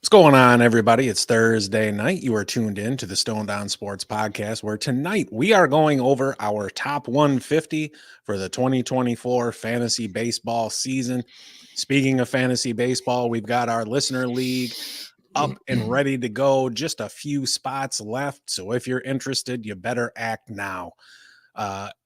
What's going on, everybody? It's Thursday night. You are tuned in to the Stone Down Sports Podcast, where tonight we are going over our top 150 for the 2024 fantasy baseball season. Speaking of fantasy baseball, we've got our listener league up and ready to go. Just a few spots left. So if you're interested, you better act now.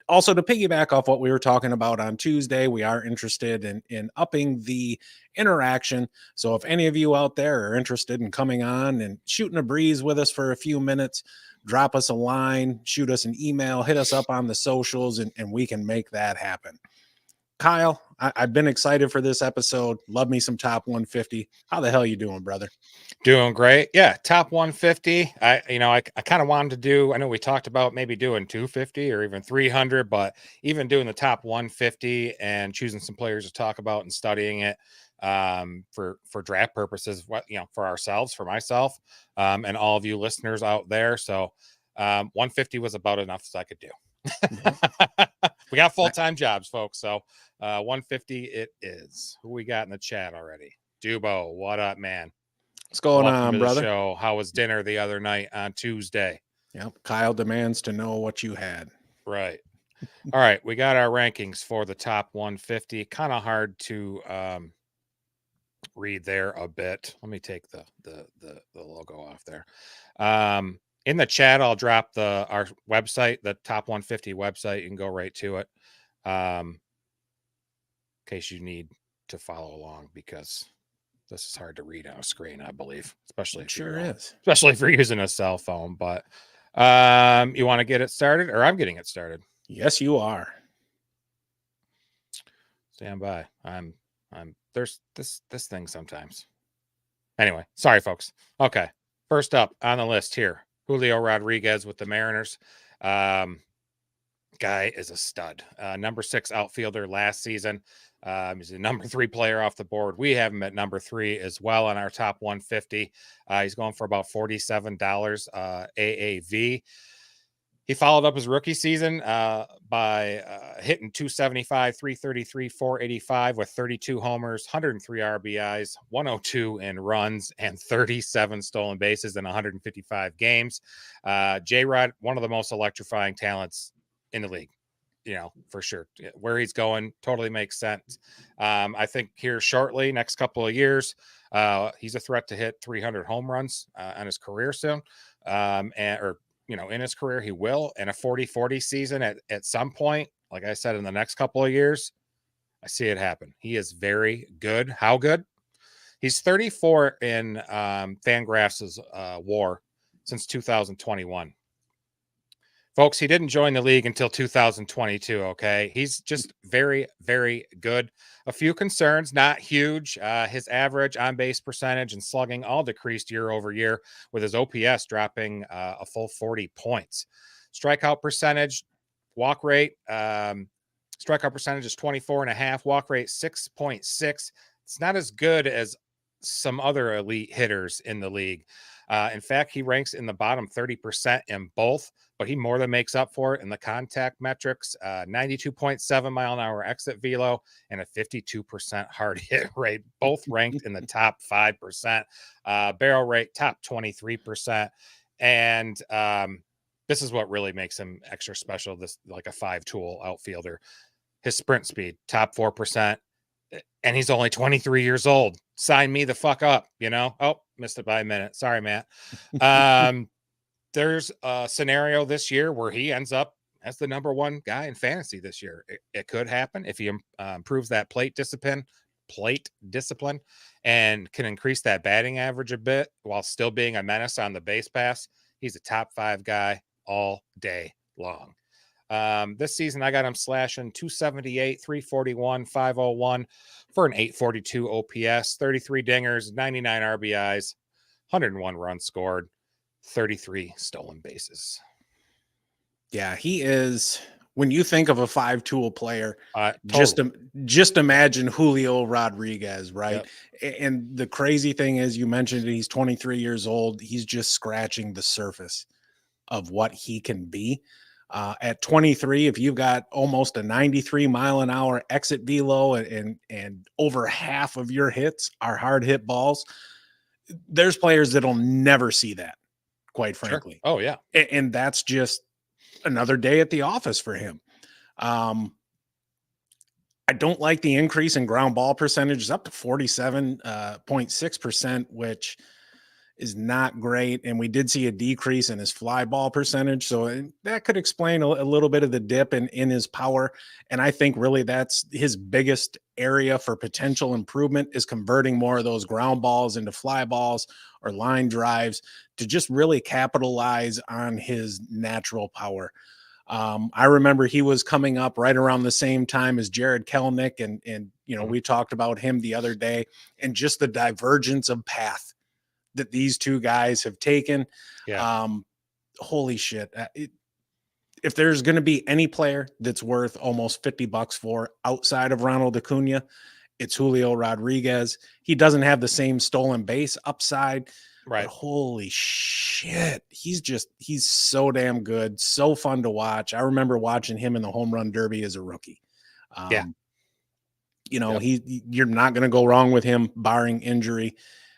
Also, to piggyback off what we were talking about on Tuesday, we are interested in upping the interaction. So if any of you out there are interested in coming on and shooting a breeze with us for a few minutes, drop us a line, shoot us an email, hit us up on the socials, and we can make that happen. Kyle, I've been excited for this episode. Love me some top 150. How the hell you doing, brother? Doing great. Yeah, top 150. I kind of wanted to do, I know we talked about maybe doing 250 or even 300, but even doing the top 150 and choosing some players to talk about and studying it for draft purposes, for ourselves, for myself, and all of you listeners out there. So 150 was about enough as I could do. We got full-time jobs, folks. So 150 it is. Who we got in the chat already? Dubo, what up, man? What's going Welcome on, to brother? the show. How was dinner the other night on Tuesday? Yep. Kyle demands to know what you had. Right. All right. We got our rankings for the top 150. Kind of hard to read there a bit. Let me take the logo off there. In the chat, I'll drop our website, the top 150 website. You can go right to it. In case you need to follow along, because this is hard to read on a screen, I believe, especially if you're using a cell phone. But you want to get it started, or I'm getting it started? Yes, you are. Stand by. There's this thing sometimes. Anyway, sorry, folks. Okay, first up on the list here, Julio Rodriguez with the Mariners. Guy is a stud. Number 6 outfielder last season. He's the number 3 player off the board. We have him at number 3 as well on our top 150. He's going for about $47 AAV. He followed up his rookie season by hitting 275, 333, 485 with 32 homers, 103 RBIs, 102 in runs, and 37 stolen bases in 155 games. J-Rod, one of the most electrifying talents in the league, for sure. Where he's going totally makes sense. I think here shortly, next couple of years, he's a threat to hit 300 home runs on his career soon. In his career, he will. And a 40-40 season at some point, like I said, in the next couple of years, I see it happen. He is very good. How good? He's 34 in Fangraphs' WAR since 2021. Folks, he didn't join the league until 2022, okay? He's just very, very good. A few concerns, not huge. His average on-base percentage and slugging all decreased year over year, with his OPS dropping a full 40 points. Strikeout percentage, walk rate, strikeout percentage is 24.5, walk rate 6.6. It's not as good as some other elite hitters in the league. In fact, he ranks in the bottom 30% in both, but he more than makes up for it in the contact metrics. 92.7 mile an hour exit velo and a 52% hard hit rate, both ranked in the top 5%. Barrel rate, top 23%. And this is what really makes him extra special. This like a 5-tool outfielder. His sprint speed, top 4%. And he's only 23 years old. Sign me the fuck up, Oh, missed it by a minute. Sorry, Matt. There's a scenario this year where he ends up as the number 1 guy in fantasy this year. It could happen if he improves that plate discipline, and can increase that batting average a bit while still being a menace on the base pass. He's a top 5 guy all day long. This season, I got him slashing 278, 341, 501 for an 842 OPS, 33 dingers, 99 RBIs, 101 runs scored, 33 stolen bases. Yeah, he is. When you think of a 5-tool player, totally. just imagine Julio Rodriguez, right? Yep. And the crazy thing is, you mentioned he's 23 years old. He's just scratching the surface of what he can be. At 23, if you've got almost a 93 mile an hour exit velo and over half of your hits are hard hit balls, there's players that'll never see that, quite Sure. frankly. Oh, yeah. And that's just another day at the office for him. I don't like the increase in ground ball percentage up to 47.6%, which is not great. And we did see a decrease in his fly ball percentage. So that could explain a little bit of the dip in his power. And I think really that's his biggest area for potential improvement is converting more of those ground balls into fly balls or line drives to just really capitalize on his natural power. I remember he was coming up right around the same time as Jared Kelenic, and we talked about him the other day, and just the divergence of path that these two guys have taken. Yeah. Holy shit! If there's going to be any player that's worth almost $50 for outside of Ronald Acuna, it's Julio Rodriguez. He doesn't have the same stolen base upside. Right. But holy shit, he's so damn good, so fun to watch. I remember watching him in the home run derby as a rookie. Yeah. You're not going to go wrong with him, barring injury.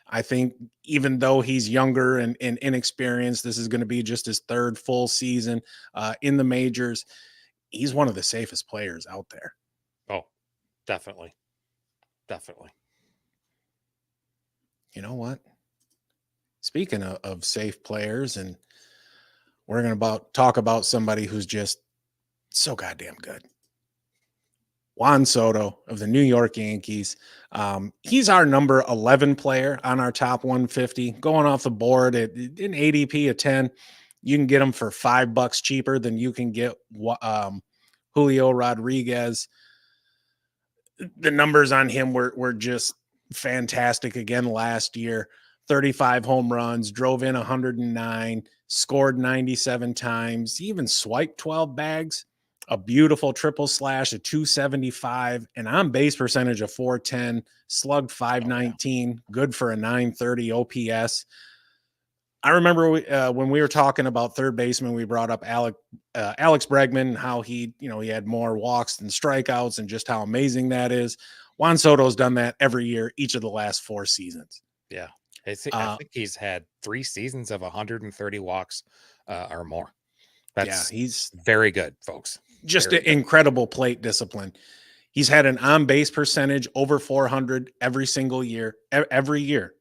I think even though he's younger and inexperienced, this is going to be just his third full season in the majors. He's one of the safest players out there. Oh, definitely. Definitely. You know what? Speaking of safe players, and we're going to talk about somebody who's just so goddamn good. Juan Soto of the New York Yankees. He's our number 11 player on our top 150. Going off the board at an ADP of 10, you can get him for $5 cheaper than you can get Julio Rodriguez. The numbers on him were just fantastic again last year. 35 home runs, drove in 109, scored 97 times, he even swiped 12 bags, a beautiful triple slash, a 275, an on-base percentage of 410, slugged 519, good for a 930 OPS. I remember when we were talking about third baseman, we brought up Alex Bregman, how he had more walks than strikeouts and just how amazing that is. Juan Soto's done that every year, each of the last 4 seasons. Yeah. I think he's had 3 seasons of 130 walks or more. He's very good, folks. Just an incredible plate discipline. He's had an on-base percentage over 400 every single year, every year,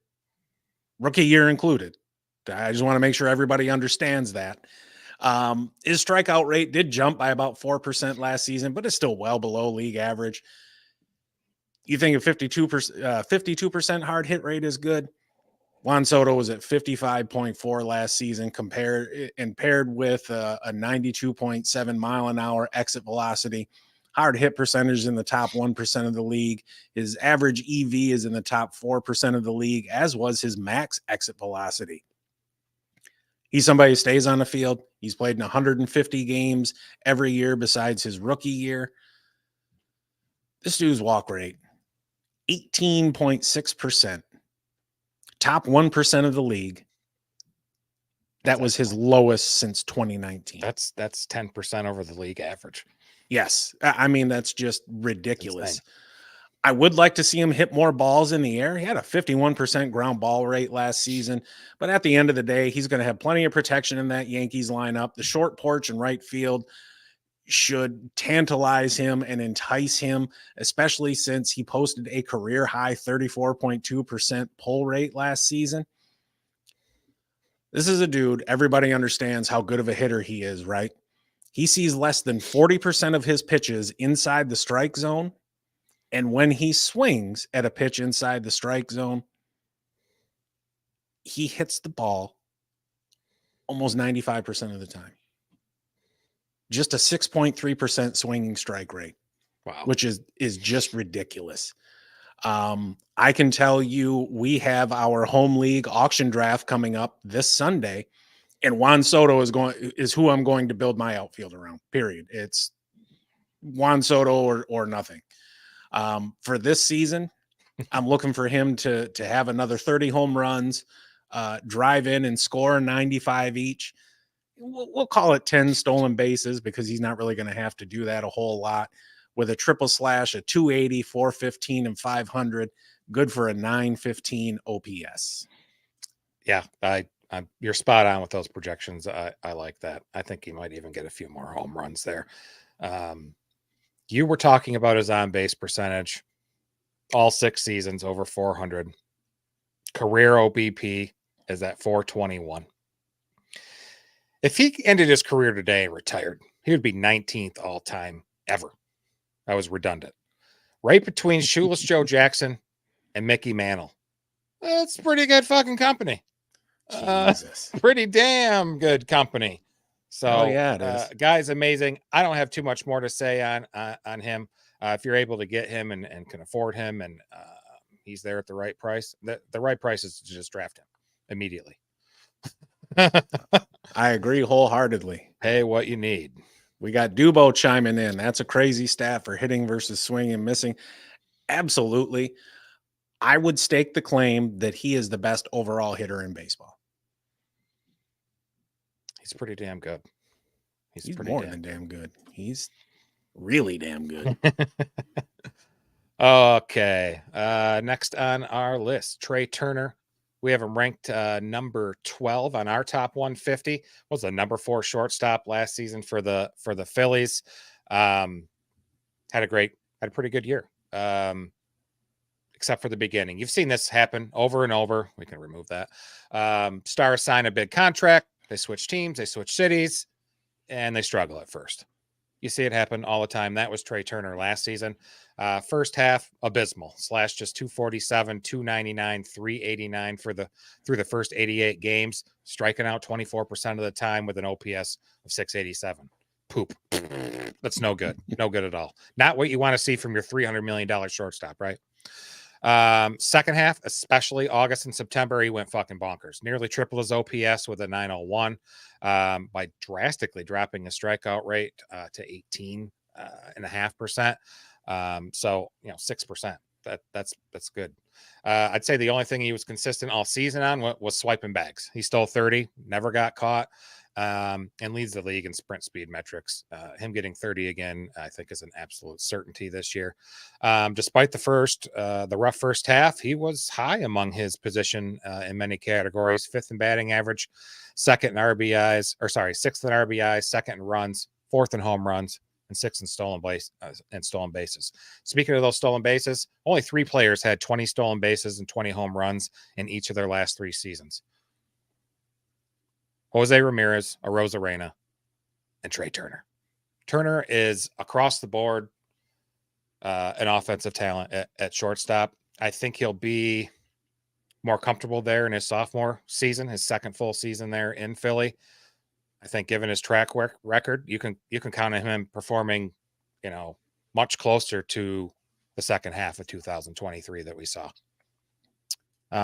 rookie year included. I just want to make sure everybody understands that. His strikeout rate did jump by about 4% last season, but it's still well below league average. You think a 52% hard hit rate is good? Juan Soto was at 55.4 last season, paired with a 92.7 mile an hour exit velocity. Hard hit percentage is in the top 1% of the league. His average EV is in the top 4% of the league, as was his max exit velocity. He's somebody who stays on the field. He's played in 150 games every year besides his rookie year. This dude's walk rate, 18.6%. Top 1% of the league. That was his lowest since 2019. That's 10% over the league average. Yes. I mean, that's just ridiculous. I would like to see him hit more balls in the air. He had a 51% ground ball rate last season, but at the end of the day, he's going to have plenty of protection in that Yankees lineup. The short porch and right field should tantalize him and entice him, especially since he posted a career high 34.2% pull rate last season. This is a dude, everybody understands how good of a hitter he is, right? He sees less than 40% of his pitches inside the strike zone. And when he swings at a pitch inside the strike zone, he hits the ball almost 95% of the time. Just a 6.3% swinging strike rate. Wow. Which is just ridiculous. I can tell you we have our home league auction draft coming up this Sunday, and Juan Soto is who I'm going to build my outfield around, period. It's Juan Soto or nothing. For this season, I'm looking for him to have another 30 home runs, drive in and score 95 each. We'll call it 10 stolen bases because he's not really going to have to do that a whole lot. With a triple slash, a 280, 415, and 500, good for a 915 OPS. Yeah, you're spot on with those projections. I like that. I think he might even get a few more home runs there. You were talking about his on base percentage, all 6 seasons over 400. Career OBP is at 421. If he ended his career today and retired, he would be 19th all time ever. That was redundant. Right between Shoeless Joe Jackson and Mickey Mantle. That's pretty good fucking company. Jesus. Pretty damn good company. So, yeah, it is. guy's amazing. I don't have too much more to say on him. If you're able to get him and can afford him, and he's there at the right price, the right price is to just draft him immediately. I agree wholeheartedly. Pay what you need. We got Dubo chiming in. That's a crazy stat for hitting versus swinging and missing. Absolutely. I would stake the claim that he is the best overall hitter in baseball. He's pretty damn good. He's more than damn good. He's really damn good. Okay. Next on our list, Trea Turner. We have him ranked number 12 on our top 150. Was the number 4 shortstop last season for the Phillies. Had a pretty good year. Except for the beginning. You've seen this happen over and over. We can remove that. Stars sign a big contract. They switch teams. They switch cities. And they struggle at first. You see it happen all the time. That was Trea Turner last season. First half, abysmal. Slash just 247, 299, 389 through the first 88 games, striking out 24% of the time with an OPS of 687. Poop. That's no good. No good at all. Not what you want to see from your $300 million shortstop, right? Second half, especially August and September, he went fucking bonkers. Nearly triple his OPS with a 901 by drastically dropping his strikeout rate to 18.5%. So 6%. That's good. I'd say the only thing he was consistent all season on was swiping bags. He stole 30, never got caught, and leads the league in sprint speed metrics. Him getting 30 again, I think, is an absolute certainty this year. Despite the rough first half, he was high among his position in many categories. 5th in batting average, 2nd in RBIs, 6th in RBIs, 2nd in runs, 4th in home runs, and 6th in stolen bases. Speaking of those stolen bases, only 3 players had 20 stolen bases and 20 home runs in each of their last 3 seasons. Jose Ramirez, Arozarena, and Trea Turner. Turner is across the board an offensive talent at shortstop. I think he'll be more comfortable there in his sophomore season, his second full season there in Philly. I think given his track record, you can count on him performing, much closer to the second half of 2023 that we saw.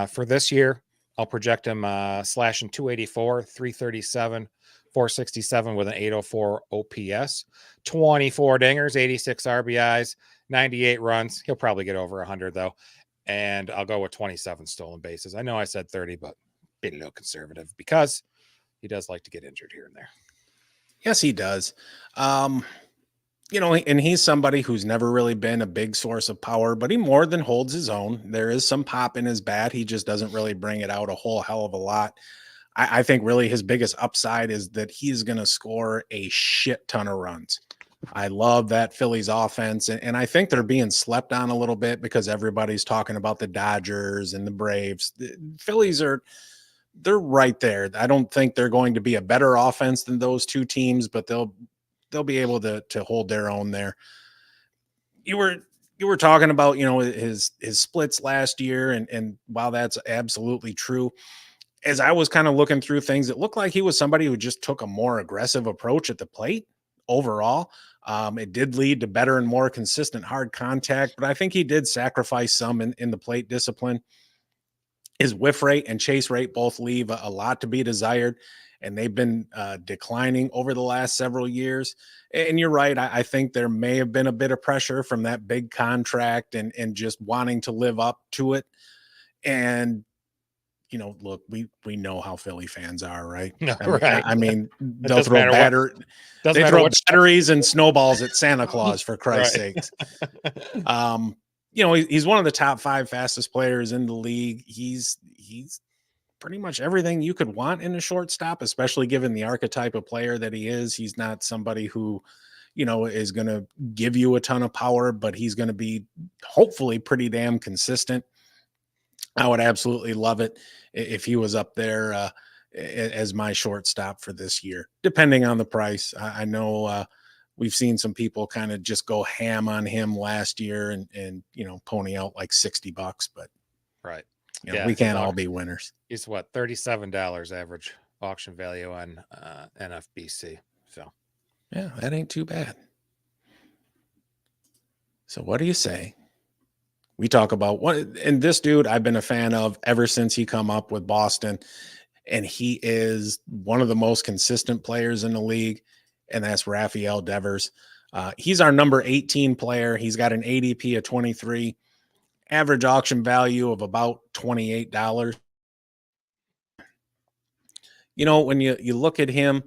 For this year, I'll project him slashing 284, 337, 467 with an 804 OPS, 24 dingers, 86 RBIs, 98 runs. He'll probably get over 100 though. And I'll go with 27 stolen bases. I know I said 30, but be a little conservative because he does like to get injured here and there. Yes, he does. And he's somebody who's never really been a big source of power, but he more than holds his own. There is some pop in his bat. He just doesn't really bring it out a whole hell of a lot. I think really his biggest upside is that he's going to score a shit ton of runs. I love that Phillies offense. And I think they're being slept on a little bit because everybody's talking about the Dodgers and the Braves. The Phillies they're right there. I don't think they're going to be a better offense than those 2 teams, but they'll be able to hold their own there. You were talking about, his splits last year. And while that's absolutely true, as I was kind of looking through things, it looked like he was somebody who just took a more aggressive approach at the plate overall. It did lead to better and more consistent hard contact, but I think he did sacrifice some in the plate discipline. His whiff rate and chase rate both leave a lot to be desired, and they've been declining over the last several years. And you're right. I think there may have been a bit of pressure from that big contract and just wanting to live up to it. And, look, we know how Philly fans are, right? Right. I mean, they'll throw batteries and snowballs at Santa Claus, for Christ's sakes. He's one of the top 5 fastest players in the league. He's pretty much everything you could want in a shortstop, especially given the archetype of player that he is. He's not somebody who, is going to give you a ton of power, but he's going to be hopefully pretty damn consistent. I would absolutely love it if he was up there as my shortstop for this year, depending on the price. I know we've seen some people kind of just go ham on him last year and pony out like $60, but right. we can't all be winners. He's what, $37 average auction value on NFBC. So yeah, that ain't too bad. So what do you say? We talk about and this dude I've been a fan of ever since he come up with Boston, and he is one of the most consistent players in the league, and that's Rafael Devers. He's our number 18 player. He's got an ADP of 23, average auction value of about $28. When you look at him,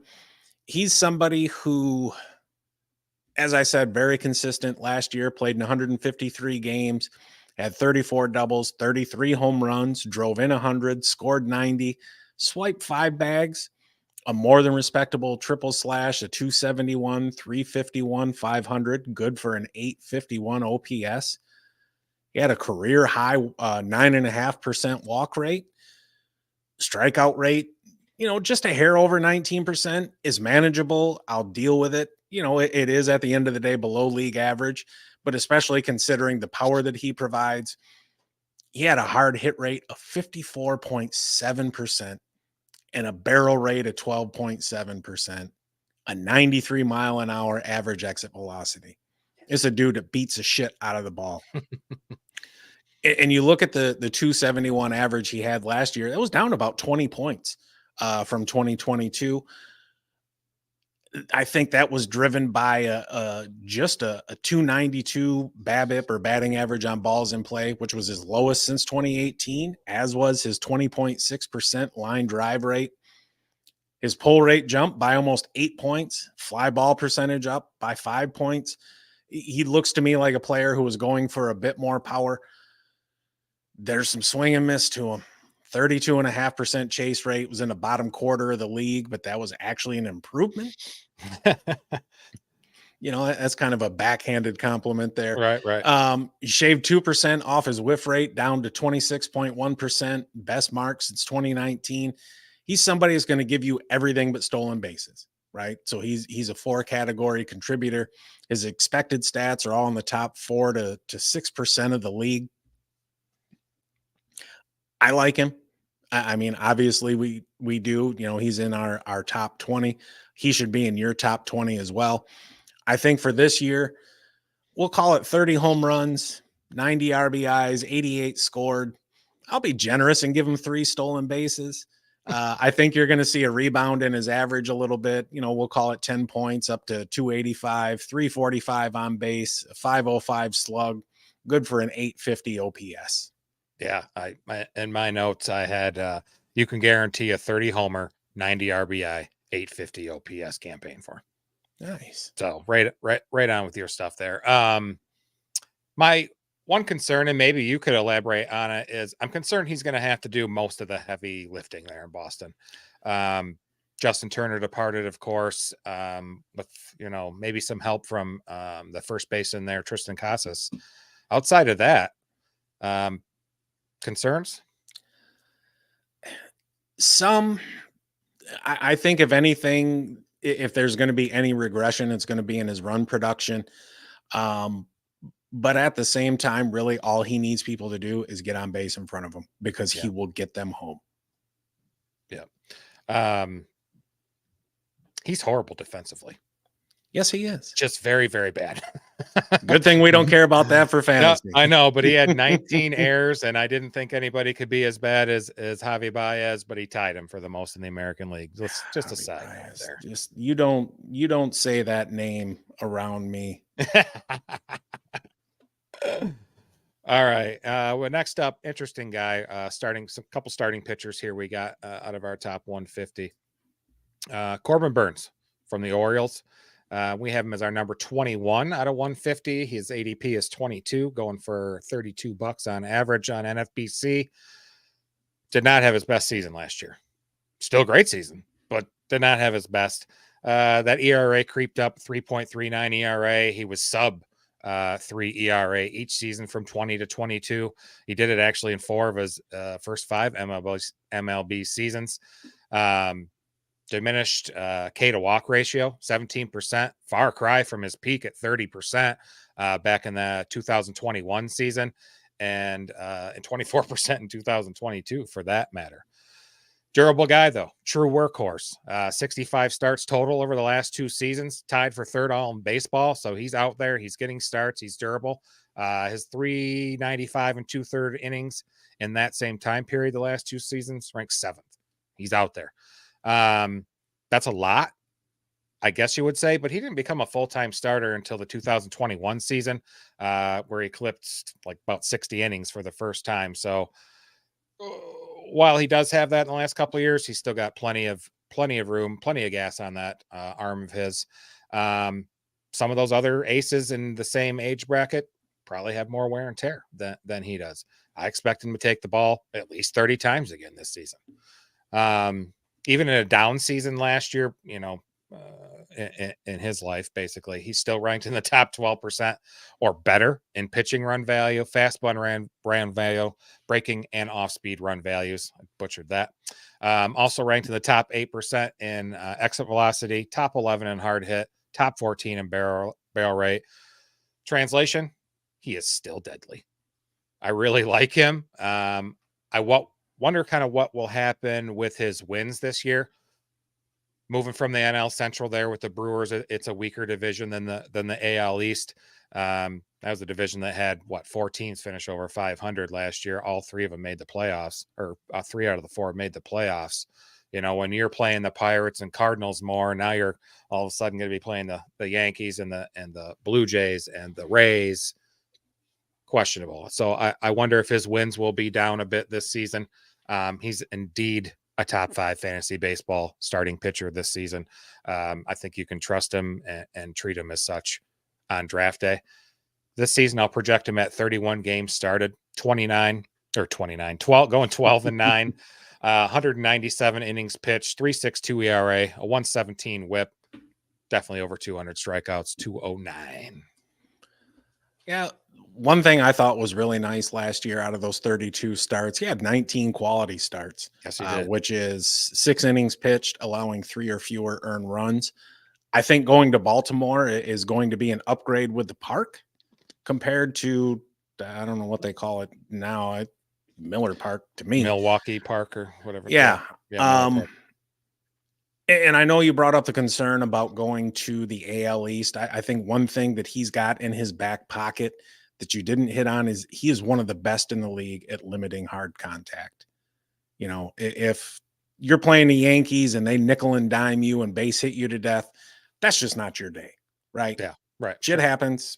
he's somebody who, as I said, very consistent. Last year, played in 153 games, had 34 doubles, 33 home runs, drove in 100, scored 90, swiped 5 bags, a more than respectable triple slash, a 271, 351, 500, good for an 851 OPS. He had a career high 9.5% walk rate, strikeout rate, just a hair over 19% is manageable. I'll deal with it. It is at the end of the day below league average, but especially considering the power that he provides. He had a hard hit rate of 54.7% and a barrel rate of 12.7%, a 93 mile an hour average exit velocity. It's a dude that beats the shit out of the ball. And you look at the 271 average he had last year, it was down about 20 points from 2022. I think that was driven by just a 292 BABIP or batting average on balls in play, which was his lowest since 2018, as was his 20.6% line drive rate. His pull rate jumped by almost 8 points, fly ball percentage up by 5 points. He looks to me like a player who was going for a bit more power. There's some swing and miss to him. 32.5% chase rate, was in the bottom quarter of the league, but that was actually an improvement. That's kind of a backhanded compliment there. Right. He shaved 2% off his whiff rate down to 26.1%, best mark since 2019. He's somebody who's going to give you everything but stolen bases, right? So he's a 4-category contributor. His expected stats are all in the top 4 to 6% of the league. I like him. I mean, obviously we do, he's in our top 20. He should be in your top 20 as well. I think for this year, we'll call it 30 home runs, 90 RBIs, 88 scored. I'll be generous and give him 3 stolen bases. I think you're going to see a rebound in his average a little bit. We'll call it 10 points up to 285, 345 on base, a 505 slug, good for an 850 OPS. Yeah, in my notes I had you can guarantee a 30 homer, 90 RBI, 850 OPS campaign for. Nice. So right on with your stuff there. My one concern, and maybe you could elaborate on it, is I'm concerned he's going to have to do most of the heavy lifting there in Boston. Justin Turner departed, of course, with maybe some help from the first baseman there, Tristan Casas. Outside of that, concerns? I think if anything, if there's going to be any regression, it's going to be in his run production. But at the same time, really all he needs people to do is get on base in front of him, because he will get them home. Yeah. He's horrible defensively. Yes, he is. Just very, very bad. Good thing we don't care about that for fantasy. No, I know, but he had 19 errors, and I didn't think anybody could be as bad as Javi Baez, but he tied him for the most in the American League. Just a side note there. Just you don't say that name around me. All right. Well, next up, interesting guy. Couple starting pitchers here we got out of our top 150. Corbin Burnes from the Orioles. We have him as our number 21 out of 150. His ADP is 22, going for $32 on average on NFBC. did not have his best season last year. Still a great season, but did not have his best. That ERA creeped up, 3.39 ERA. He was sub 3 ERA each season from 20 to 22. He did it actually in 4 of his first 5 MLB seasons. Diminished K to walk ratio, 17%, far cry from his peak at 30% back in the 2021 season, and 24% in 2022 for that matter. Durable guy, though. True workhorse. 65 starts total over the last 2 seasons. Tied for 3rd all in baseball. So he's out there. He's getting starts. He's durable. His 3.95 and 2/3 innings in that same time period, the last 2 seasons, ranked 7th. He's out there. That's a lot, I guess you would say, but he didn't become a full-time starter until the 2021 season, where he clipped like about 60 innings for the first time. So while he does have that in the last couple of years, he's still got plenty of room, plenty of gas on that arm of his. Some of those other aces in the same age bracket probably have more wear and tear than he does. I expect him to take the ball at least 30 times again this season. Even in a down season last year, in his life, basically, he's still ranked in the top 12% or better in pitching run value, fast run value, breaking and off-speed run values. I butchered that. Also ranked in the top 8% in exit velocity, top 11 in hard hit, top 14 in barrel rate. Translation, he is still deadly. I really like him. I wonder kind of what will happen with his wins this year. Moving from the NL Central there with the Brewers, it's a weaker division than the AL East. That was a division that had 4 teams finish over 500 last year. All 3 of them made the playoffs, or 3 out of the 4 made the playoffs. When you're playing the Pirates and Cardinals more, now you're all of a sudden going to be playing the Yankees and the Blue Jays and the Rays. Questionable. So I wonder if his wins will be down a bit this season. He's indeed a top 5 fantasy baseball starting pitcher this season. I think you can trust him and treat him as such on draft day. This season, I'll project him at 31 games started, 12 going 12 and 9, 197 innings pitched, 3.62 ERA, a 117 whip, definitely over 200 strikeouts, 209. Yeah. One thing I thought was really nice last year out of those 32 starts, he had 19 quality starts, yes, he did. Which is 6 innings pitched, allowing 3 or fewer earned runs. I think going to Baltimore is going to be an upgrade with the park compared to, I don't know what they call it now, Miller Park to me. Milwaukee Park or whatever. Yeah. Yeah. And I know you brought up the concern about going to the AL East. I think one thing that he's got in his back pocket that you didn't hit on is he is one of the best in the league at limiting hard contact. If you're playing the Yankees and they nickel and dime you and base hit you to death, that's just not your day, right? Yeah, right. Shit happens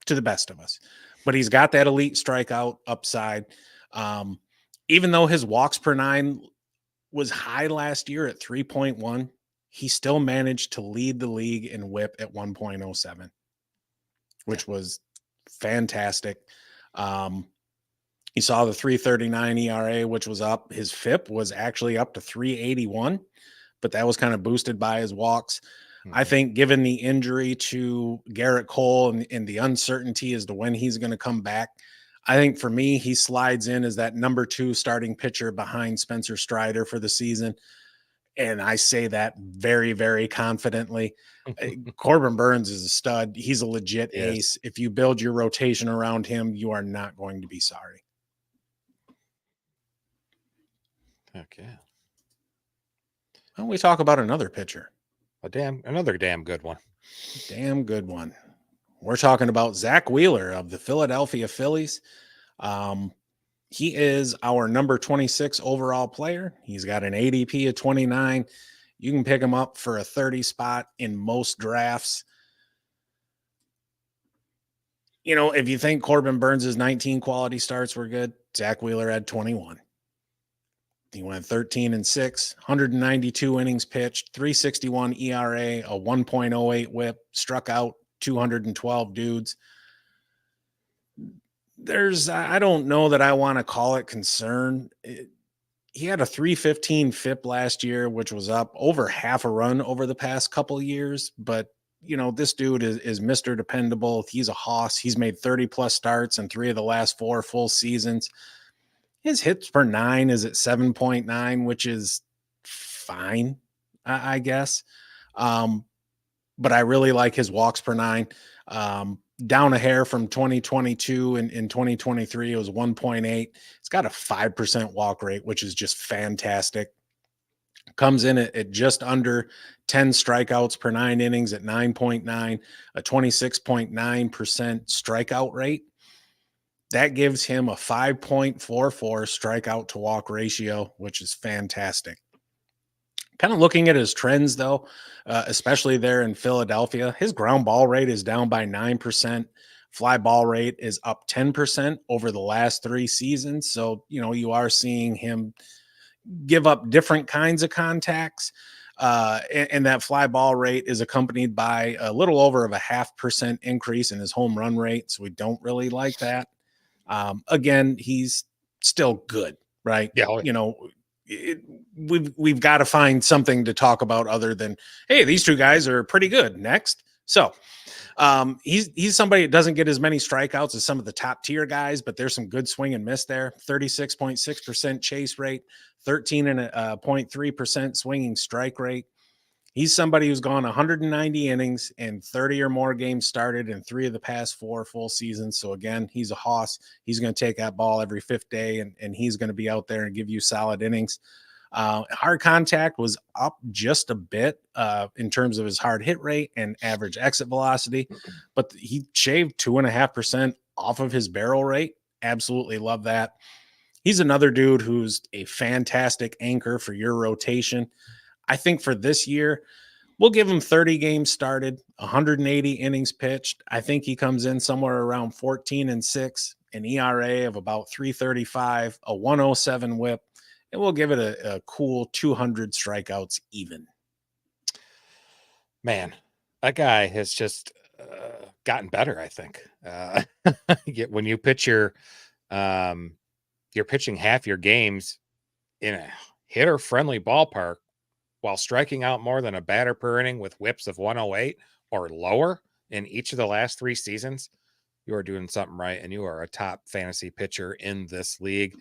to the best of us. But he's got that elite strikeout upside. Even though his walks per 9 was high last year at 3.1, he still managed to lead the league in whip at 1.07, which was fantastic. You saw the 3.39 ERA, which was up. His FIP was actually up to 3.81, but that was kind of boosted by his walks. Mm-hmm. I think given the injury to Garrett Cole and the uncertainty as to when he's going to come back, I think for me, he slides in as that number 2 starting pitcher behind Spencer Strider for the season. And I say that very, very confidently. Corbin Burnes is a stud. He's a legit ace. If you build your rotation around him, you are not going to be sorry. Okay. Why don't we talk about another pitcher? Another damn good one. Damn good one. We're talking about Zack Wheeler of the Philadelphia Phillies. He is our number 26 overall player. He's got an ADP of 29. You can pick him up for a 30 spot in most drafts. If you think Corbin Burnes' 19 quality starts were good, Zack Wheeler had 21. He went 13 and 6, 192 innings pitched, 3.61 ERA, a 1.08 whip, struck out 212 dudes. I don't know that I want to call it concern. He had a 315 FIP last year, which was up over half a run over the past couple of years. But, this dude is Mr. Dependable. He's a hoss. He's made 30 plus starts in 3 of the last 4 full seasons. His hits per 9 is at 7.9, which is fine, I guess. But I really like his walks per 9. Down a hair from 2022 and in 2023, it was 1.8. It's got a 5% walk rate, which is just fantastic. Comes in at just under 10 strikeouts per 9 innings at 9.9, a 26.9% strikeout rate. That gives him a 5.44 strikeout to walk ratio, which is fantastic. Kind of looking at his trends, though, especially there in Philadelphia, his ground ball rate is down by 9%. Fly ball rate is up 10% over the last 3 seasons. So, you are seeing him give up different kinds of contacts. And that fly ball rate is accompanied by a little over of a 0.5% increase in his home run rate. So we don't really like that. Again, he's still good, right? Yeah. We've got to find something to talk about other than, hey, these 2 guys are pretty good. Next. So he's somebody that doesn't get as many strikeouts as some of the top tier guys, but there's some good swing and miss there. 36.6% chase rate, 13.3% swinging strike rate. He's somebody who's gone 190 innings and 30 or more games started in 3 of the past 4 full seasons. So again, he's a hoss. He's going to take that ball every 5th day, and he's going to be out there and give you solid innings. Hard contact was up just a bit in terms of his hard hit rate and average exit velocity, but he shaved 2.5% off of his barrel rate. Absolutely love that. He's another dude who's a fantastic anchor for your rotation. I think for this year, we'll give him 30 games started, 180 innings pitched. I think he comes in somewhere around 14-6, an ERA of about 3.35, a 107 whip, and we'll give it a cool 200 strikeouts even. Man, that guy has just gotten better, I think. When you pitch you're pitching half your games in a hitter-friendly ballpark while striking out more than a batter per inning with whips of 108 or lower in each of the last 3 seasons, you are doing something right, and you are a top fantasy pitcher in this league.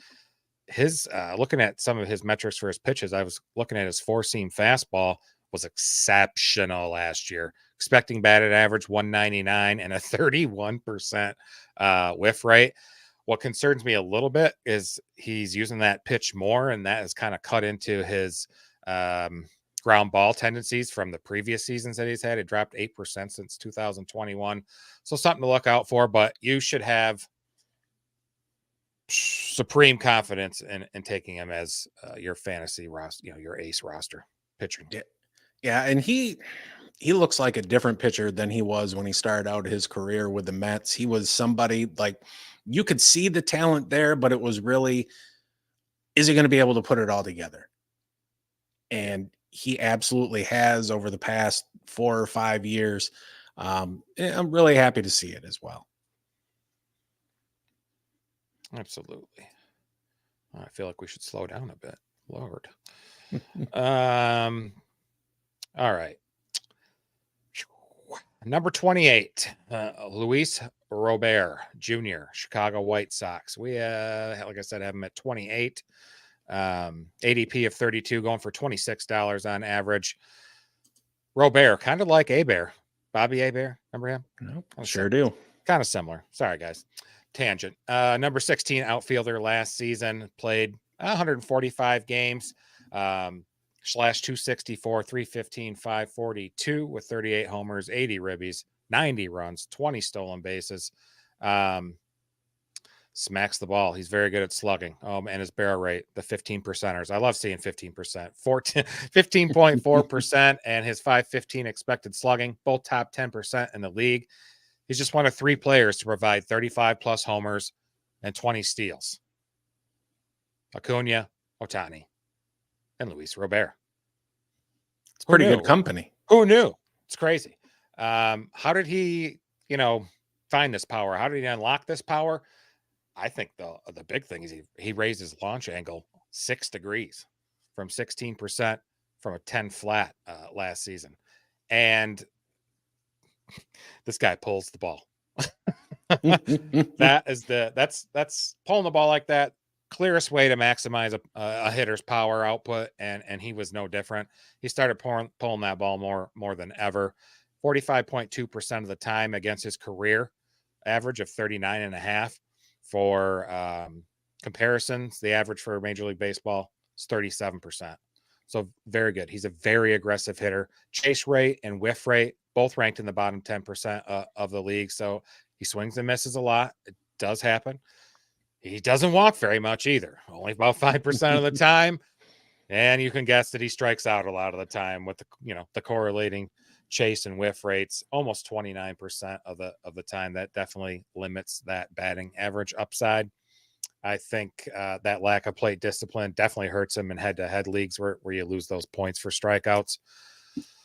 His looking at some of his metrics for his pitches, I was looking at his 4-seam fastball was exceptional last year. Expecting batted average 199 and a 31% whiff rate. What concerns me a little bit is he's using that pitch more, and that has kind of cut into his ground ball tendencies from the previous seasons that he's had. It dropped 8% since 2021. So something to look out for, but you should have supreme confidence in taking him as your fantasy roster, your ace roster pitcher. Yeah. And he looks like a different pitcher than he was when he started out his career with the Mets. He was somebody like you could see the talent there, but it was really, is he going to be able to put it all together? And he absolutely has over the past 4 or 5 years. I'm really happy to see it as well. Absolutely. I feel like we should slow down a bit. Lord. All right. Number 28, Luis Robert Jr., Chicago White Sox. We, like I said, have him at 28. ADP of 32, going for $26 on average. Robert, kind of like Abear. Bobby Abear. Remember him? Nope, sure do. Kind of similar. Sorry, guys. Tangent. Number 16 outfielder last season. Played 145 games. Slash 264, 315, 542 with 38 homers, 80 ribbies, 90 runs, 20 stolen bases. Smacks the ball. He's very good at slugging. And his barrel rate, the 15 percenters. I love seeing 15%, 15.4%, and his 515 expected slugging, both top 10% in the league. He's just one of 3 players to provide 35 plus homers and 20 steals. Acuna, Ohtani, and Luis Robert. It's pretty good company. Who knew? It's crazy. How did he, find this power? How did he unlock this power? I think the big thing is he raised his launch angle 6 degrees from 16% from a 10 flat last season. And this guy pulls the ball. That's pulling the ball like that. Clearest way to maximize a hitter's power output, and he was no different. He started pulling that ball more than ever. 45.2% of the time against his career average of 39.5. For comparisons, the average for Major League Baseball is 37%. So very good. He's a very aggressive hitter. Chase rate and whiff rate both ranked in the bottom 10% of the league. So he swings and misses a lot. It does happen. He doesn't walk very much either, only about 5% of the time. And you can guess that he strikes out a lot of the time with the correlating chase and whiff rates, almost 29% of the time. That definitely limits that batting average upside. I think that lack of plate discipline definitely hurts him in head-to-head leagues where you lose those points for strikeouts.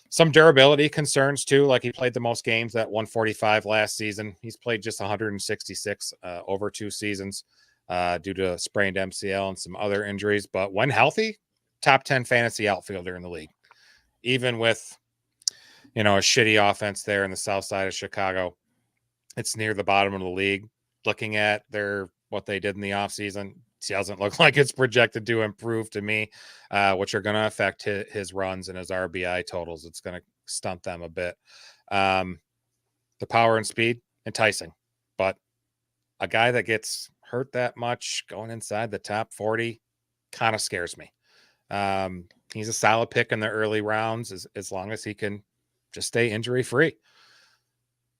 Some durability concerns too, like he played the most games at 145 last season. He's played just 166 over 2 seasons due to sprained MCL and some other injuries. But when healthy, top 10 fantasy outfielder in the league, even with a shitty offense there in the south side of Chicago. It's near the bottom of the league. Looking at what they did in the offseason, it doesn't look like it's projected to improve to me, which are going to affect his runs and his RBI totals. It's going to stunt them a bit. The power and speed, enticing. But a guy that gets hurt that much going inside the top 40 kind of scares me. He's a solid pick in the early rounds as long as he can just stay injury-free.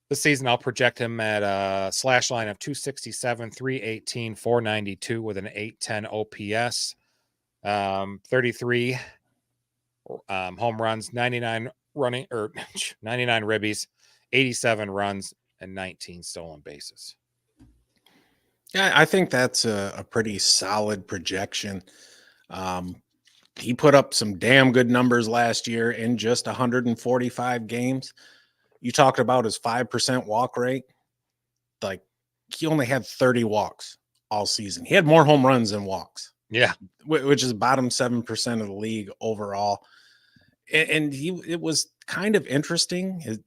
This season, I'll project him at a slash line of 267, 318, 492 with an 810 OPS, 33 home runs, 99 ribbies, 87 runs, and 19 stolen bases. Yeah, I think that's a pretty solid projection. He put up some damn good numbers last year in just 145 games. You talked about his 5% walk rate. Like, he only had 30 walks all season. He had more home runs than walks. Yeah. Which is bottom 7% of the league overall. And it was kind of interesting. His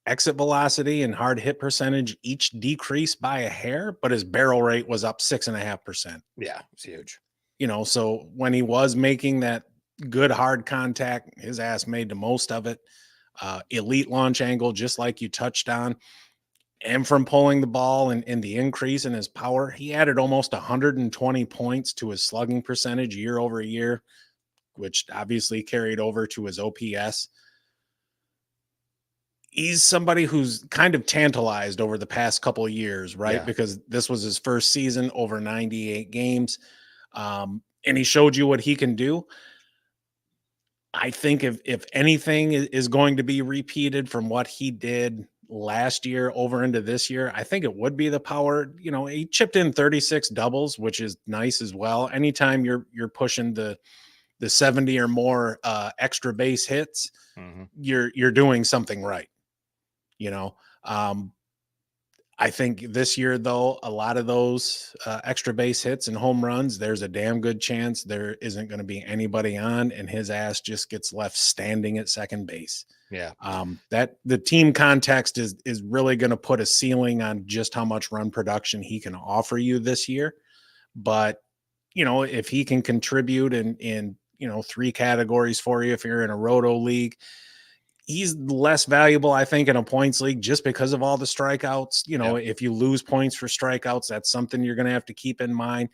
exit velocity and hard hit percentage each decreased by a hair, but his barrel rate was up 6.5%. Yeah, it's huge. So when he was making that good hard contact, his ass made the most of it. Elite launch angle, just like you touched on. And from pulling the ball and the increase in his power, he added almost 120 points to his slugging percentage year over year, which obviously carried over to his OPS. He's somebody who's kind of tantalized over the past couple of years, right? Yeah. Because this was his first season, over 98 games. And he showed you what he can do. I think if anything is going to be repeated from what he did last year over into this year, I think it would be the power. He chipped in 36 doubles, which is nice as well. Anytime you're pushing the 70 or more extra base hits, you're doing something right. I think this year, though, a lot of those extra base hits and home runs, there's a damn good chance there isn't going to be anybody on, and his ass just gets left standing at second base. Yeah. That the team context is really going to put a ceiling on just how much run production he can offer you this year. But, if he can contribute in 3 categories for you, if you're in a roto league, he's less valuable, I think, in a points league just because of all the strikeouts. If you lose points for strikeouts, that's something you're going to have to keep in mind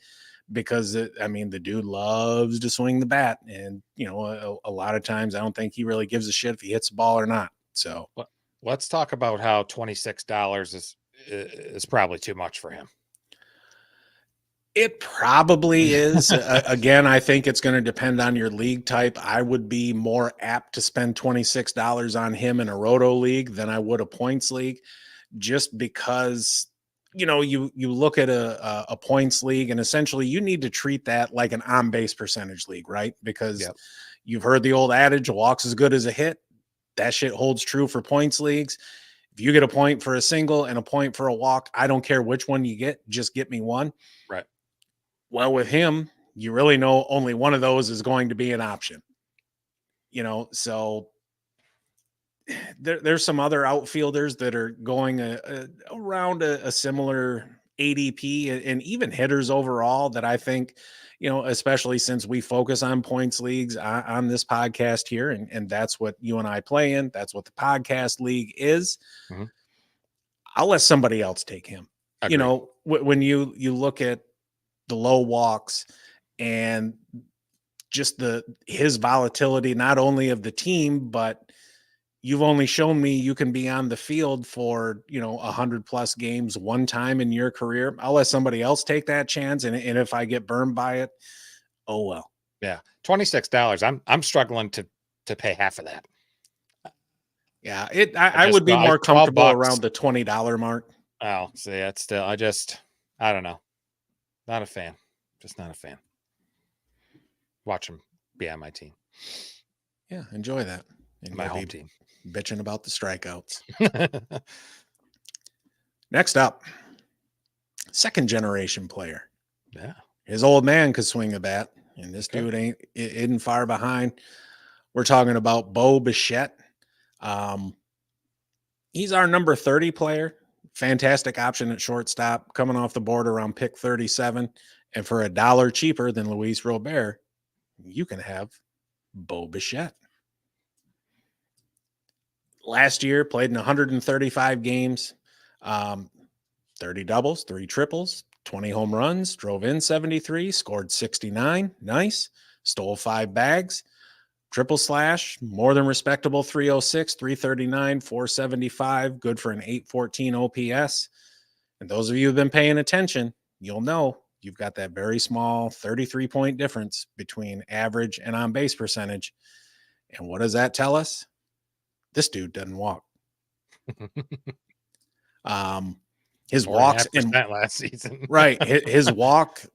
because, the dude loves to swing the bat. And, a lot of times I don't think he really gives a shit if he hits the ball or not. So let's talk about how $26 is probably too much for him. It probably is. Again, I think it's going to depend on your league type. I would be more apt to spend $26 on him in a roto league than I would a points league, just because, you look at a points league and essentially you need to treat that like an on-base percentage league, right? Because You've heard the old adage, a walk's as good as a hit. That shit holds true for points leagues. If you get a point for a single and a point for a walk, I don't care which one you get, just get me one. Right. Well, with him, you really know only one of those is going to be an option. So there's some other outfielders that are going around a similar ADP and even hitters overall that I think, especially since we focus on points leagues on this podcast here, and that's what you and I play in. That's what the podcast league is. Mm-hmm. I'll let somebody else take him. Agreed. When you look at the low walks and just his volatility, not only of the team, but you've only shown me you can be on the field for, 100+ games one time in your career. I'll let somebody else take that chance. And if I get burned by it, oh, well. Yeah. $26. I'm struggling to pay half of that. Yeah. I would be more comfortable around the $20 mark. Oh, see, that's still, I don't know. Not a fan. Just not a fan. Watch him be on my team. Yeah. Enjoy that. And my home team. Bitching about the strikeouts. Next up, second generation player. Yeah. His old man could swing a bat, and this dude isn't far behind. We're talking about Bo Bichette. He's our number 30 player. Fantastic option at shortstop, coming off the board around pick 37. And for $1 cheaper than Luis Robert, you can have Bo Bichette. Last year, played in 135 games, 30 doubles, 3 triples, 20 home runs, drove in 73, scored 69. Nice. Stole 5 bags, triple slash, more than respectable 306, 339, 475, good for an 814 OPS. And those of you who've been paying attention, you'll know you've got that very small 33-point difference between average and on base percentage. And what does that tell us? This dude doesn't walk. His walks and last season. Right. His walks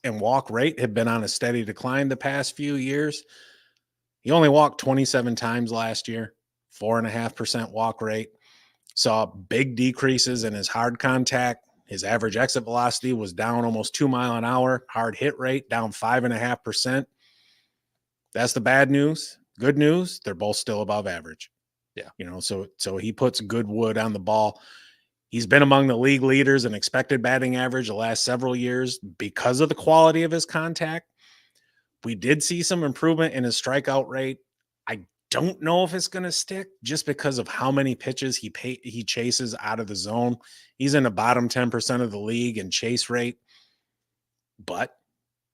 and walk rate have been on a steady decline the past few years. He only walked 27 times last year, 4.5% walk rate. Saw big decreases in his hard contact. His average exit velocity was down almost 2 miles an hour. Hard hit rate down 5.5%. That's the bad news. Good news, they're both still above average. Yeah. So he puts good wood on the ball. He's been among the league leaders in expected batting average the last several years because of the quality of his contact. We did see some improvement in his strikeout rate. I don't know if it's going to stick just because of how many pitches he chases out of the zone. He's in the bottom 10% of the league in chase rate, but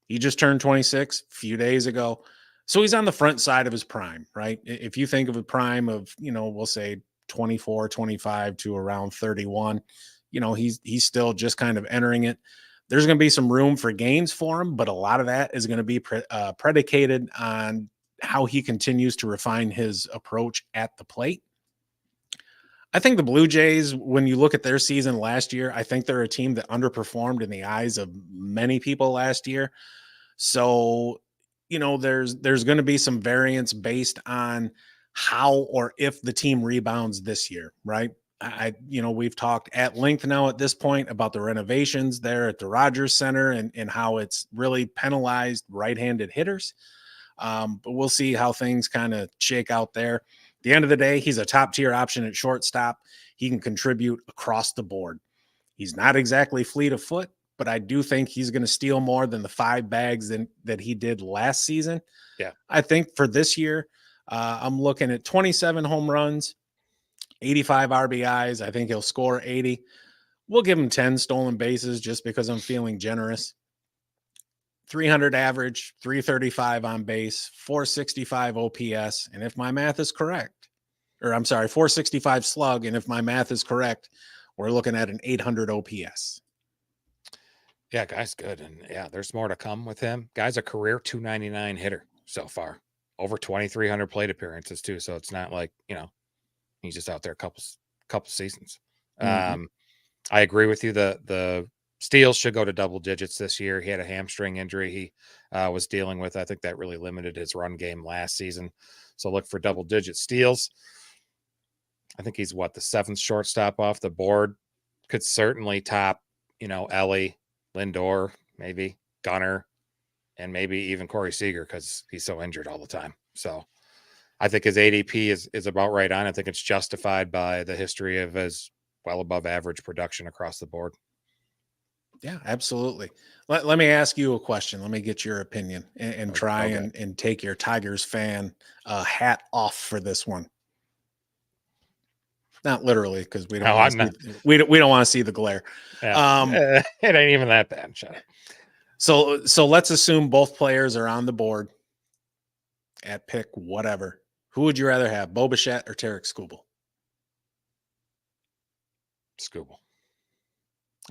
he just turned 26 a few days ago. So he's on the front side of his prime, right? If you think of a prime of, we'll say 24, 25 to around 31, he's still just kind of entering it. There's going to be some room for gains for him, but a lot of that is going to be predicated on how he continues to refine his approach at the plate. I think the Blue Jays, when you look at their season last year, I think they're a team that underperformed in the eyes of many people last year. So, there's going to be some variance based on how or if the team rebounds this year, right? We've talked at length now at this point about the renovations there at the Rogers Center and how it's really penalized right-handed hitters. But we'll see how things kind of shake out there. At the end of the day, he's a top-tier option at shortstop. He can contribute across the board. He's not exactly fleet of foot, but I do think he's going to steal more than the 5 bags that he did last season. Yeah. I think for this year, I'm looking at 27 home runs, 85 RBIs. I think he'll score 80. We'll give him 10 stolen bases just because I'm feeling generous. 300 average, 335 on base, 465 OPS. And if my math is correct, 465 slug. And if my math is correct, we're looking at an 800 OPS. Yeah, guy's good. And yeah, there's more to come with him. Guy's a career 299 hitter so far. Over 2,300 plate appearances too. So it's not like, he's just out there a couple seasons. Mm-hmm. I agree with you. The steals should go to double digits this year. He had a hamstring injury he was dealing with. I think that really limited his run game last season. So look for double digit steals. I think he's the 7th shortstop off the board. Could certainly top, Ellie, Lindor, maybe Gunnar, and maybe even Corey Seager because he's so injured all the time. So I think his ADP is about right on. I think it's justified by the history of his well above average production across the board. Yeah, absolutely. Let me ask you a question. Let me get your opinion and try and take your Tigers fan hat off for this one. Not literally, because we don't want to see, we don't want to see the glare. Yeah. It ain't even that bad. Shut up. So let's assume both players are on the board at pick whatever. Who would you rather have, Bo Bichette or Tarek Skubal? Skubal.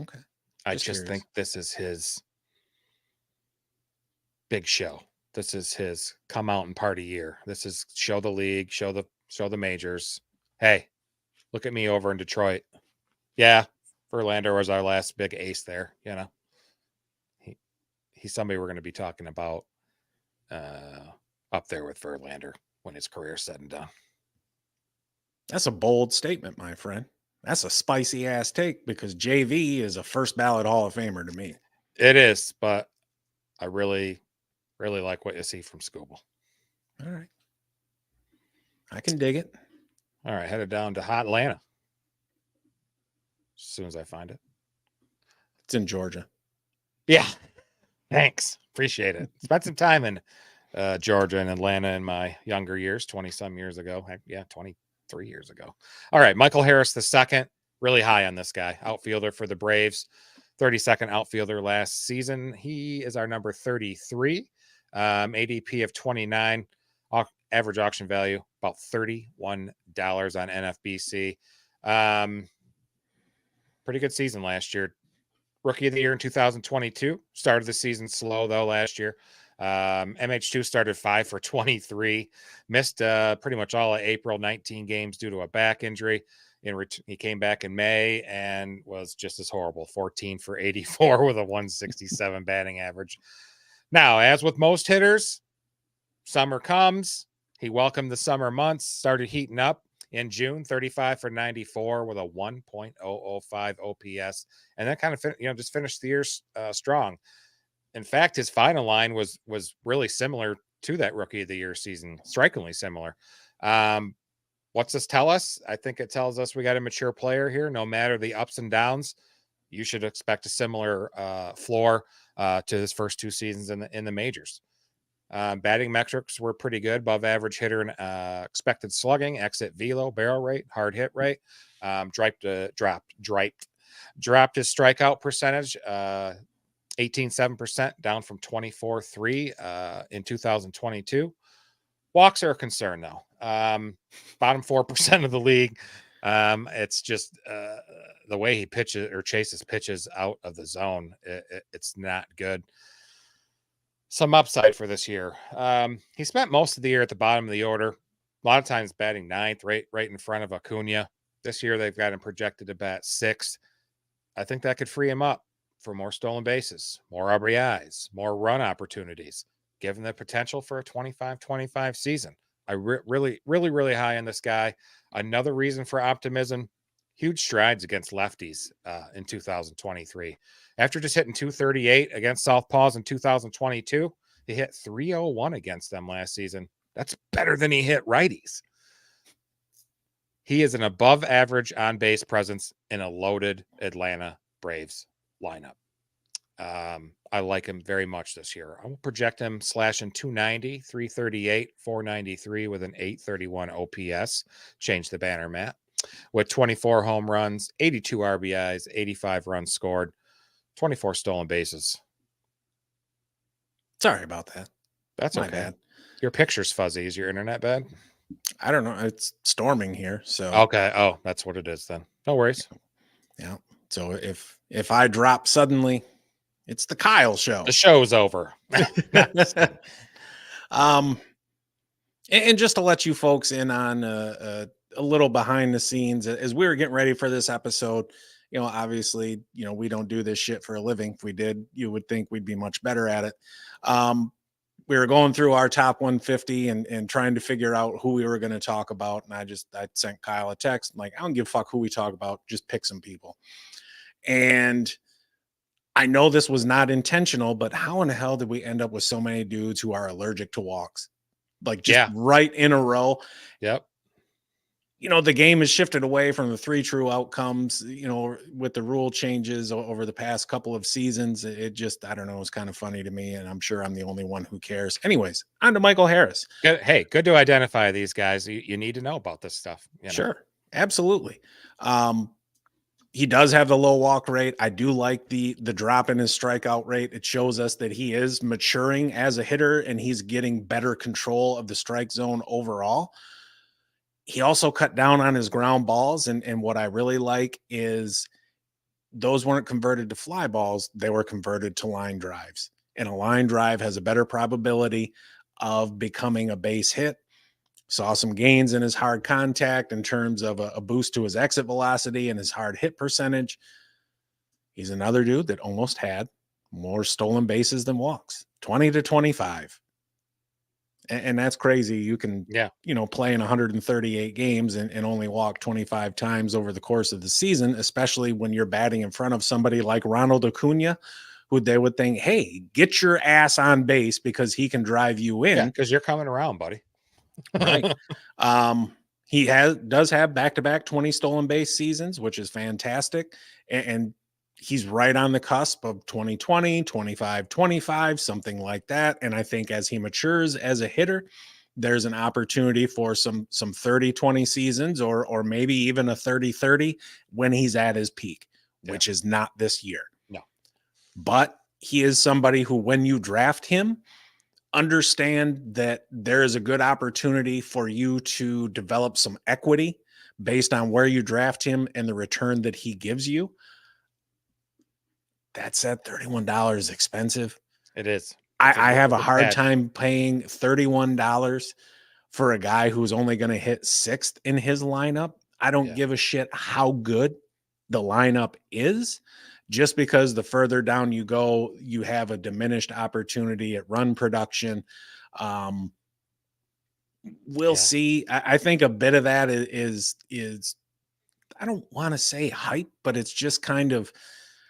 Okay. I just think this is his big show. This is his come out and party year. This is show the league, show the majors. Hey, look at me over in Detroit. Yeah, Verlander was our last big ace there. He's somebody we're going to be talking about up there with Verlander when his career's said and done. That's a bold statement, my friend. That's a spicy ass take because JV is a first ballot Hall of Famer to me. It is, but I really, really like what you see from Skubal. All right. I can dig it. All right. Headed down to hot Atlanta. As soon as I find it. It's in Georgia. Yeah. Thanks. Appreciate it. Spent some time in Georgia and Atlanta in my younger years, 20-some years ago. Heck, yeah, 23 years ago. All right. Michael Harris II, really high on this guy. Outfielder for the Braves. 32nd outfielder last season. He is our number 33. ADP of 29. Average auction value, about $31 on NFBC. Pretty good season last year. Rookie of the year in 2022. Started the season slow, though, last year. MH2 started 5 for 23. Missed pretty much all of April, 19 games due to a back injury. He came back in May and was just as horrible, 14 for 84 with a 167 batting average. Now, as with most hitters, summer comes. He welcomed the summer months, started heating up in June, 35 for 94 with a 1.005 OPS. And that kind of, just finished the year strong. In fact, his final line was really similar to that Rookie of the Year season, strikingly similar. What's this tell us? I think it tells us we got a mature player here. No matter the ups and downs, you should expect a similar floor to his first 2 seasons in the majors. Batting metrics were pretty good. Above average hitter and expected slugging, exit velo, barrel rate, hard hit rate. Dropped his strikeout percentage, 18.7%, down from 24.3 in 2022. Walks are a concern, though. Bottom 4% of the league. It's just the way he pitches or chases pitches out of the zone. It's not good. Some upside for this year. He spent most of the year at the bottom of the order. A lot of times batting 9th, right in front of Acuna. This year they've got him projected to bat 6th. I think that could free him up for more stolen bases, more RBIs, more run opportunities, given the potential for a 25-25 season. I really high on this guy. Another reason for optimism, huge strides against lefties in 2023. After just hitting 238 against Southpaws in 2022, he hit 301 against them last season. That's better than he hit righties. He is an above average on base presence in a loaded Atlanta Braves lineup. I like him very much this year. I will project him slashing 290, 338, 493 with an 831 OPS. Change the banner, Matt. With 24 home runs, 82 RBIs, 85 runs scored, 24 stolen bases. Sorry about that. That's My okay. bad. Your picture's fuzzy. Is your internet bad? I don't know. It's storming here. So okay. Oh, that's what it is then. No worries. Yeah. So if I drop suddenly, it's the Kyle show. The show's over. And just to let you folks in on a little behind the scenes, as we were getting ready for this episode, obviously, we don't do this shit for a living. If we did, you would think we'd be much better at it. we were going through our top 150 and trying to figure out who we were going to talk about. And I sent Kyle a text. I'm like, I don't give a fuck who we talk about. Just pick some people. And I know this was not intentional, but how in the hell did we end up with so many dudes who are allergic to walks? Like just right in a row. Yep. You know, the game has shifted away from the 3 true outcomes, you know, with the rule changes over the past couple of seasons. It just, I don't know, it's kind of funny to me. And I'm sure I'm the only one who cares. Anyways, on to Michael Harris. Good. Hey, good to identify these guys. You need to know about this stuff. You know? Sure. Absolutely. He does have the low walk rate. I do like the drop in his strikeout rate. It shows us that he is maturing as a hitter and he's getting better control of the strike zone overall. He also cut down on his ground balls. And what I really like is those weren't converted to fly balls. They were converted to line drives. And a line drive has a better probability of becoming a base hit. Saw some gains in his hard contact in terms of a boost to his exit velocity and his hard hit percentage. He's another dude that almost had more stolen bases than walks, 20 to 25. And that's crazy. You can, you know, play in 138 games and only walk 25 times over the course of the season, especially when you're batting in front of somebody like Ronald Acuna, who they would think, hey, get your ass on base because he can drive you in. Because you're coming around, buddy. Right. He does have back-to-back 20 stolen base seasons, which is fantastic. And he's right on the cusp of 2020, 25, 25, something like that. And I think as he matures as a hitter, there's an opportunity for some 30-20 seasons or maybe even a 30-30 when he's at his peak, which is not this year. No. But he is somebody who, when you draft him, understand that there is a good opportunity for you to develop some equity based on where you draft him and the return that he gives you. That said, $31 is expensive. It is. I have a hard time paying $31 for a guy who's only going to hit 6th in his lineup. I don't give a shit how good the lineup is. Just because the further down you go, you have a diminished opportunity at run production. We'll see. I think a bit of that is I don't want to say hype, but it's just kind of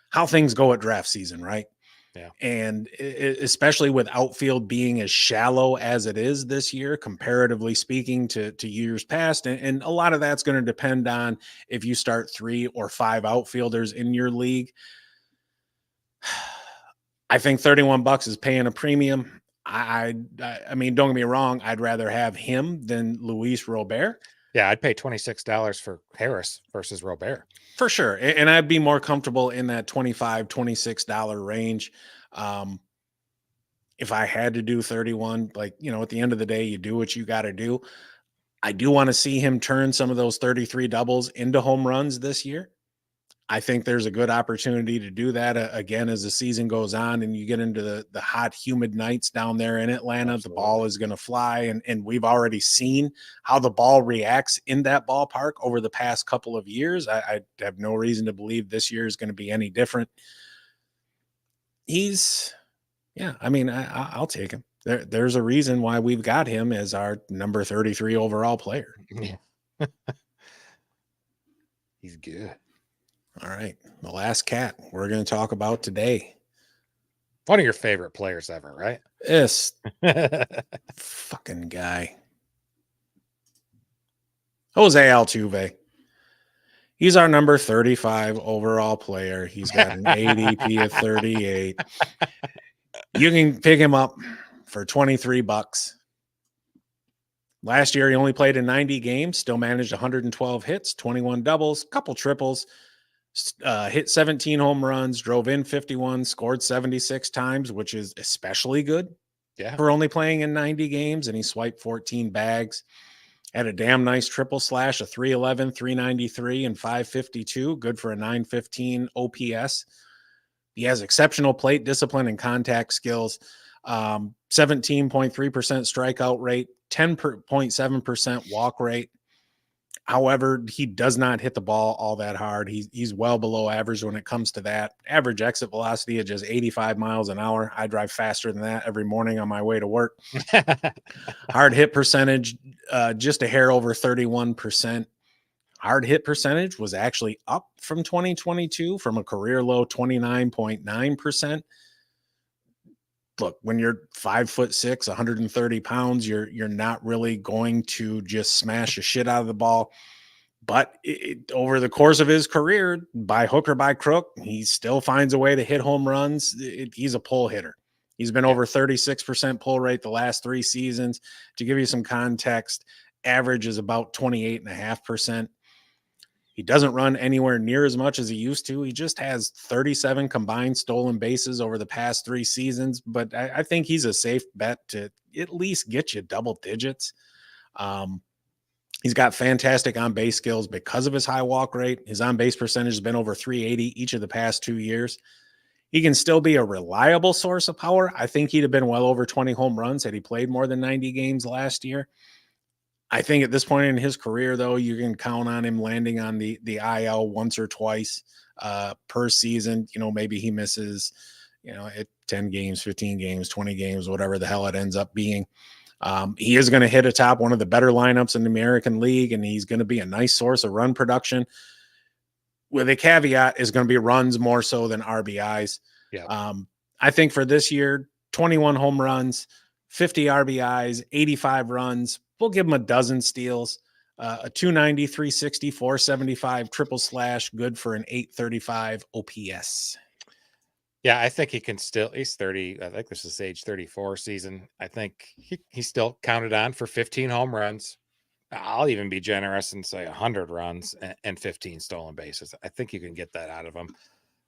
how things go at draft season, right? Yeah. And especially with outfield being as shallow as it is this year, comparatively speaking to years past. And a lot of that's going to depend on if you start 3 or 5 outfielders in your league. I think $31 is paying a premium. I mean, don't get me wrong. I'd rather have him than Luis Robert. Yeah, I'd pay $26 for Harris versus Robert. For sure. And I'd be more comfortable in that $25, $26 range. If I had to do 31, like, you know, at the end of the day, you do what you got to do. I do want to see him turn some of those 33 doubles into home runs this year. I think there's a good opportunity to do that again as the season goes on and you get into the hot, humid nights down there in Atlanta. Absolutely. The ball is going to fly, and we've already seen how the ball reacts in that ballpark over the past couple of years. I have no reason to believe this year is going to be any different. I mean, I'll take him. There's a reason why we've got him as our number 33 overall player. Yeah. He's good. All right. The last cat we're going to talk about today. One of your favorite players ever, right? This fucking guy. Jose Altuve. He's our number 35 overall player. He's got an ADP of 38. You can pick him up for $23. Last year, he only played in 90 games, still managed 112 hits, 21 doubles, couple triples. Hit 17 home runs, drove in 51, scored 76 times, which is especially good for only playing in 90 games. And he swiped 14 bags, had a damn nice triple slash, a 311, 393, and 552. Good for a 915 OPS. He has exceptional plate discipline and contact skills. 17.3% strikeout rate, 10.7% walk rate. However, he does not hit the ball all that hard. He's well below average when it comes to that. Average exit velocity of just 85 miles an hour. I drive faster than that every morning on my way to work. Hard hit percentage, just a hair over 31%. Hard hit percentage was actually up from 2022 from a career low 29.9%. Look, when you're 5'6", 130 pounds, you're not really going to just smash the shit out of the ball. But over the course of his career, by hook or by crook, he still finds a way to hit home runs. He's a pull hitter. He's been over 36% pull rate the last 3 seasons. To give you some context, average is about 28.5%. He doesn't run anywhere near as much as he used to. He just has 37 combined stolen bases over the past 3 seasons, but I think he's a safe bet to at least get you double digits. He's got fantastic on-base skills because of his high walk rate. His on-base percentage has been over 380 each of the past 2 years. He can still be a reliable source of power. I think he'd have been well over 20 home runs had he played more than 90 games last year. I think at this point in his career, though, you can count on him landing on the IL once or twice per season. Maybe he misses, at 10 games, 15 games, 20 games, whatever the hell it ends up being. He is going to hit atop one of the better lineups in the American League, and he's going to be a nice source of run production. With a caveat is going to be runs more so than RBIs. Yeah. I think for this year, 21 home runs, 50 RBIs, 85 runs. We'll give him a dozen steals, a 290, 360, 475 triple slash, good for an 835 OPS. Yeah, I think he can still, he's 30. I think this is age 34 season. I think he still counted on for 15 home runs. I'll even be generous and say 100 runs and 15 stolen bases. I think you can get that out of him.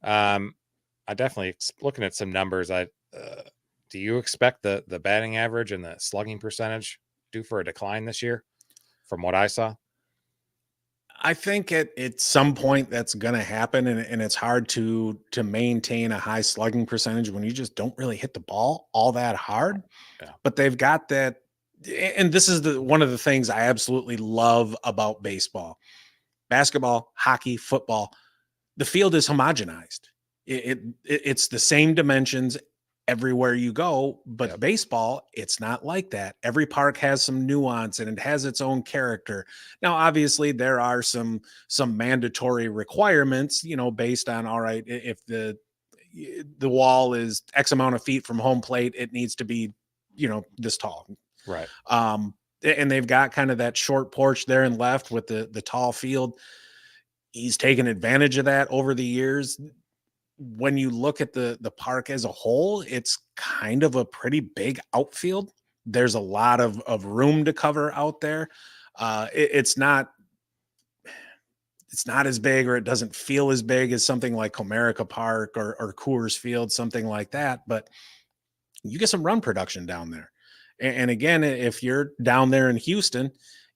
I definitely, looking at some numbers, do you expect the batting average and the slugging percentage due for a decline this year from what I saw? I think at some point that's going to happen, and it's hard to maintain a high slugging percentage when you just don't really hit the ball all that hard. Yeah. But they've got that, and this is one of the things I absolutely love about baseball, basketball, hockey, football. The field is homogenized. It's the same dimensions everywhere you go, but baseball, it's not like that. Every park has some nuance and it has its own character. Now, obviously, there are some mandatory requirements, based on, all right, if the wall is X amount of feet from home plate, it needs to be, this tall. Right. And they've got kind of that short porch there and left with the tall field. He's taken advantage of that over the years. When you look at the park as a whole, it's kind of a pretty big outfield. There's a lot of room to cover out there. It's not as big, or it doesn't feel as big as something like Comerica Park or Coors Field, something like that. But you get some run production down there. And again, if you're down there in Houston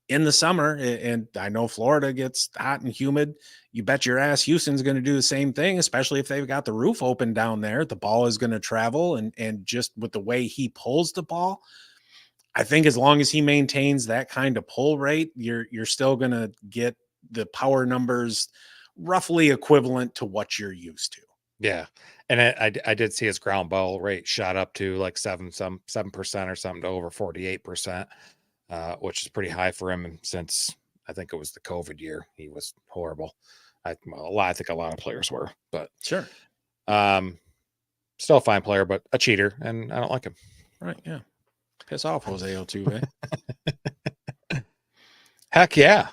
in the summer, and I know Florida gets hot and humid, you bet your ass Houston's going to do the same thing, especially if they've got the roof open down there. The ball is going to travel, and just with the way he pulls the ball, I think as long as he maintains that kind of pull rate, you're still going to get the power numbers roughly equivalent to what you're used to. Yeah. And I did see his ground ball rate shot up to like 7% or something to over 48%, which is pretty high for him since I think it was the COVID year. He was horrible. I think a lot of players were, but sure. Still a fine player, but a cheater, and I don't like him. Right. Yeah. Piss off, Jose Altuve. Heck yeah.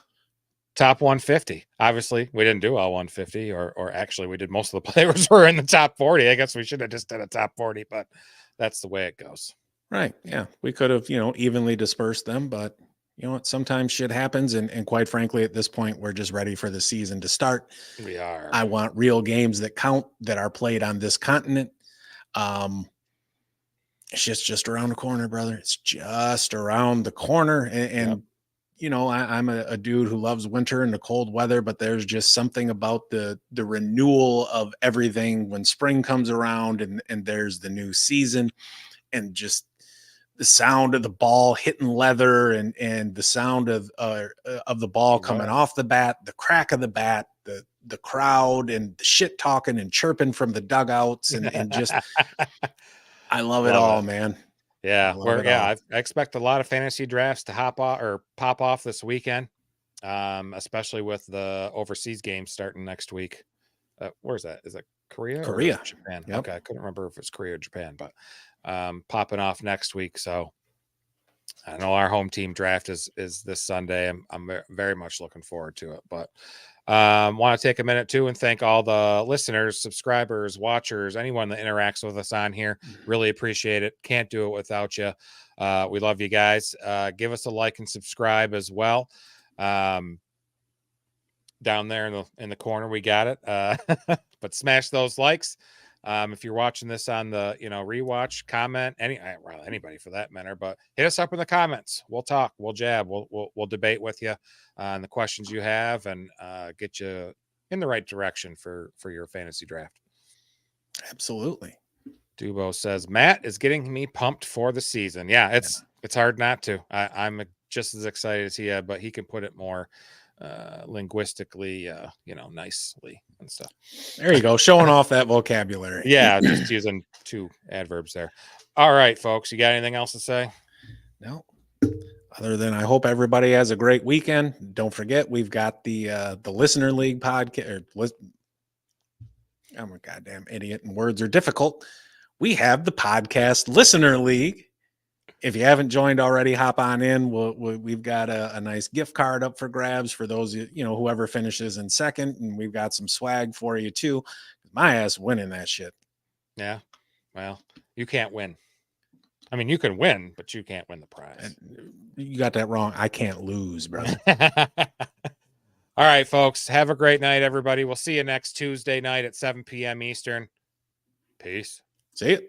Top 150. Obviously, we didn't do all 150, or actually, we did most of the players were in the top 40. I guess we should have just done a top 40, but that's the way it goes. Right. Yeah. We could have, evenly dispersed them, but you know what? Sometimes shit happens. And quite frankly, at this point, we're just ready for the season to start. We are. I want real games that count, that are played on this continent. It's just around the corner, brother. It's just around the corner. And I'm a dude who loves winter and the cold weather, but there's just something about the renewal of everything when spring comes around and there's the new season, and just the sound of the ball hitting leather and the sound of the ball coming off the bat, the crack of the bat, the crowd and the shit talking and chirping from the dugouts and just I love it all, man. Yeah, I expect a lot of fantasy drafts to pop off this weekend, especially with the overseas games starting next week. Where's that? Is it Korea or Japan? Yep. Okay, I couldn't remember if it's Korea or Japan, but popping off next week. So I know our home team draft is this Sunday. I'm very much looking forward to it. But want to take a minute too and thank all the listeners, subscribers, watchers, anyone that interacts with us on here. Really appreciate it. Can't do it without you. We love you guys. Give us a like and subscribe as well. Down there in the corner, we got it. But smash those likes. If you're watching this on the rewatch, comment anybody for that matter, but hit us up in the comments. We'll talk, we'll jab, we'll debate with you on the questions you have and get you in the right direction for your fantasy draft. Absolutely. Dubo says Matt is getting me pumped for the season. Yeah, it's hard not to. I'm just as excited as he is, but he can put it more linguistically nicely and stuff. There you go, showing off that vocabulary. Yeah, just using two adverbs there. All right, folks, you got anything else to say? No, other than I hope everybody has a great weekend. Don't forget, we've got the listener league podcast. I'm a goddamn idiot and words are difficult. We have the podcast listener league. If you haven't joined already, hop on in. We've got a nice gift card up for grabs for those, whoever finishes in second. And we've got some swag for you too. My ass winning that shit. Yeah. Well, you can't win. I mean, you can win, but you can't win the prize. You got that wrong. I can't lose, brother. All right, folks. Have a great night, everybody. We'll see you next Tuesday night at 7 p.m. Eastern. Peace. See you.